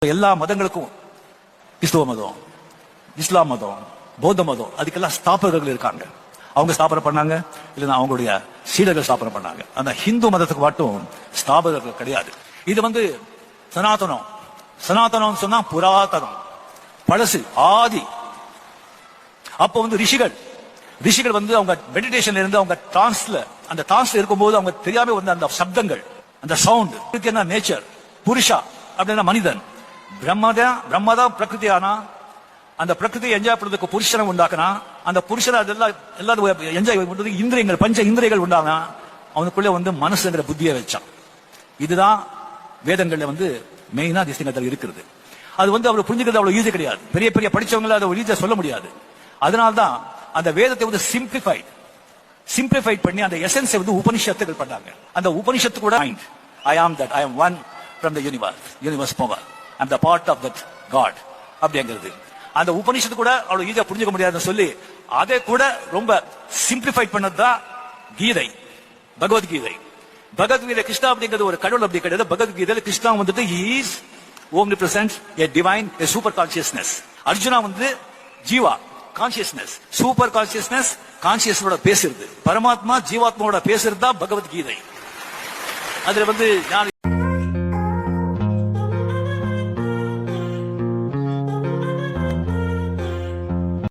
எல்லா மதங்களுக்கும் கிறிஸ்துவ மதம், இஸ்லாம் மதம், பௌத்த மதம், அதுக்கெல்லாம் ஸ்தாபகர்கள் இருக்காங்க. அவங்க ஸ்தாபனை பண்ணாங்க, இல்லைன்னா அவங்களுடைய சீடர்கள் ஸ்தாபனை பண்ணாங்க. அந்த ஹிந்து மதத்துக்கு மட்டும் ஸ்தாபகர்கள் கிடையாது. இது சனாதனம். சனாதனம் சொன்னா புராதனம், பழசு, ஆதி. அப்போ ரிஷிகள் அவங்க மெடிடேஷன்ல இருந்து அவங்க அந்த டிரான்ஸ்ல இருக்கும்போது அவங்க தெரியாம அந்த சப்தங்கள், அந்த சவுண்ட், என்ன நேச்சர், புருஷா அப்படின்னா மனிதன், பிரம்மதான் பிரகிருதி. ஆனா அந்த பிரகிருதியை என்ஜாய் பண்றதுக்கு புருஷனை உண்டாக்குனா, அந்த புருஷனை எல்லாரும் என்ஜாய் பண்றதுக்கு இந்திரியங்கள், பஞ்ச இந்திரியங்கள் உண்டானா, அவனுக்குள்ள மனசுங்கிற புத்தியை வச்சான். இதுதான் வேதங்கள்ல மெயினா திசைகள் இருக்கிறது. அது அவர் புரிஞ்சுக்கிறது அவ்வளவு ஈஸி கிடையாது. பெரிய பெரிய படிச்சவங்களை அதை ஈஸியா சொல்ல முடியாது. அதனால்தான் அந்த வேதத்தை சிம்பிளிஃபைட் பண்ணி அந்த எசன்ஸை உபனிஷத்துகள் பண்ணாங்க. அந்த உபனிஷத்து கூட I am that, I am one from the universe power, I am the part of that God அப்படிங்கிறது. அந்த உபனிஷத்து கூட அவ்வளவு ஈஸியா புரிஞ்சுக்க முடியாதுன்னு சொல்லி அதை கூட ரொம்ப சிம்பிளிஃபைட் பண்ணதுதான் கீதை, பகவத்கீதை. பகவத்கீதை கிருஷ்ணா அப்படிங்கிறது ஒரு கடவுள் அப்படி கிடையாது. பகவத்கீதையில Krishna he is omnipresent, a divine, a super consciousness. Arjuna ஜீவா, கான்சியஸ்னஸ், சூப்பர் கான்சியஸ்னஸ், கான்சியஸோட பேசுறது. பரமாத்மா ஜீவாத்மாவோட பேசுறது தான் பகவத்கீதை. அதுல